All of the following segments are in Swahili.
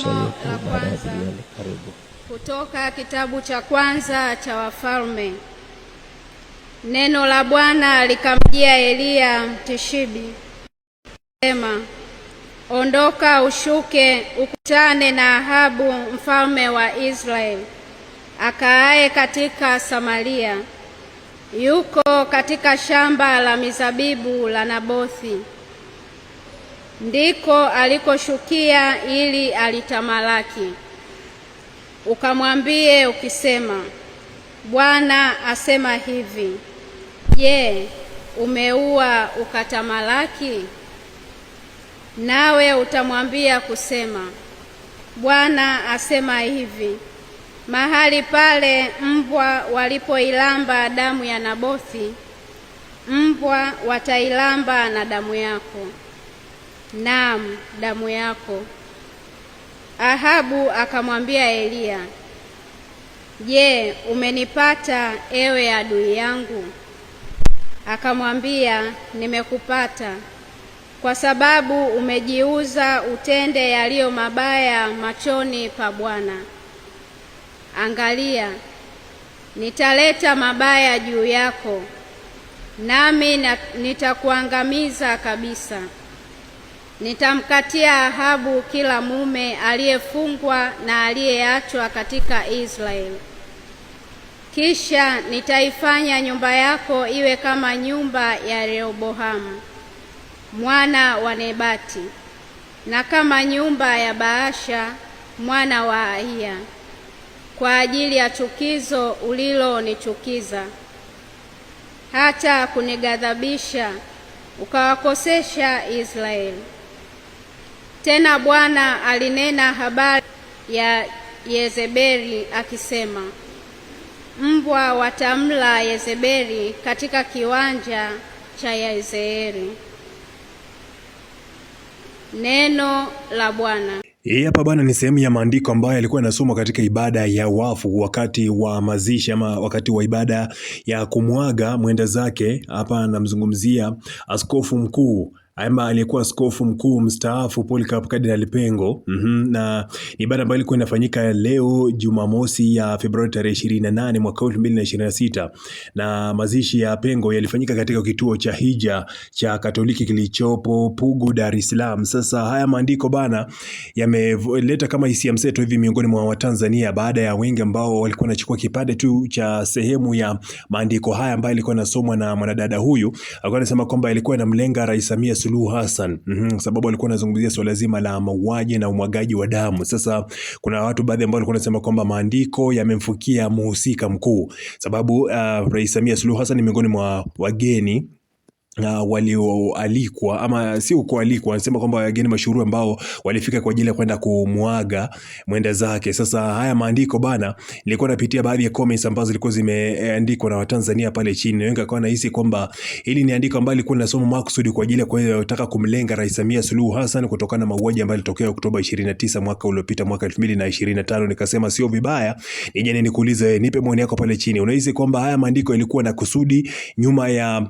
Somo la kwanza kutoka kitabu cha kwanza cha Wafalme. Neno la Bwana likamjia Eliya Mtishibi, sema, ondoka ushuke ukutane na Ahabu mfalme wa Israeli, akaaye katika Samaria. Yuko katika shamba la mizabibu la Nabothi, ndiko alikoshukia ili alitamalaki. Ukamwambie ukisema, Bwana asema hivi, je, umeua ukatamalaki? Nawe utamwambia kusema, Bwana asema hivi, mahali pale mbwa walipoilamba damu ya Nabothi, mbwa watailamba na damu yako, naam, damu yako. Ahabu akamwambia Eliya, je, umenipata ewe adui yangu? Akamwambia, nimekupata, kwa sababu umejiuza utende yaliyo mabaya machoni pa Bwana. Angalia, nitaleta mabaya juu yako, nami nitakuangamiza kabisa. Nitamkatia Ahabu kila mume aliyefungwa na aliyeachwa katika Israeli. Kisha nitaifanya nyumba yako iwe kama nyumba ya Rehoboamu mwana wa Nebati, na kama nyumba ya Baasha mwana wa Ahiya, kwa ajili ya chukizo ulilonichukiza, hata kunighadhabisha ukawakosesha Israeli. Tena Bwana alinena habari ya Yezebeli akisema, mbwa watamla Yezebeli katika kiwanja cha Yazeeli. Neno la Bwana. Hii hapa bana ni sehemu ya maandiko ambayo yalikuwa yanasomwa katika ibada ya wafu wakati wa mazishi ama wakati wa ibada ya kumwaga mwenda zake. Hapa namzungumzia askofu mkuu ama aliyekuwa askofu mkuu mstaafu Polycarp Cardinal Pengo. Na ibada ambayo ilikuwa inafanyika leo Jumamosi ya Februari tarehe 28 mwaka 2026, na mazishi ya Pengo yalifanyika katika kituo cha hija cha Katoliki kilichopo Pugu, Dar es Salaam. Sasa haya maandiko bana yameleta kama hisia mseto hivi miongoni mwa Watanzania, baada ya wengi ambao walikuwa wanachukua kipande tu cha sehemu ya maandiko haya ambayo ilikuwa inasomwa na mwanadada huyu. Alikuwa anasema kwamba ilikuwa inamlenga Rais Samia Suluhu Hassan, sababu alikuwa anazungumzia swala zima la mauaji na umwagaji wa damu. Sasa kuna watu baadhi ambao walikuwa wanasema kwamba maandiko yamemfukia muhusika mkuu, sababu Rais Samia Suluhu Hassan ni miongoni mwa wageni walioalikwa, ama sio kualikwa, wanasema kwamba wageni mashuhuri ambao walifika kwa ajili ya kwenda kumwaga mwenda zake. Sasa haya maandiko bana, nilikuwa napitia baadhi ya comments ambazo zilikuwa zimeandikwa na Watanzania pale chini. Wengi wakawa nahisi kwamba hili ni andiko ambalo lilikuwa linasoma makusudi kwa ajili ya kutaka kumlenga Rais Samia Suluhu Hassan kutokana na mauaji ambayo yalitokea Oktoba 29 mwaka uliopita, mwaka 2025. Nikasema sio vibaya nije nikuulize, nipe maoni yako pale chini. Unahisi kwamba haya maandiko yalikuwa na kusudi nyuma ya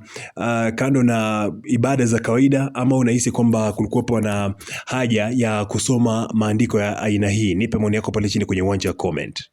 na ibada za kawaida, ama unahisi kwamba kulikuwa na haja ya kusoma maandiko ya aina hii? Nipe maoni yako pale chini kwenye uwanja wa comment.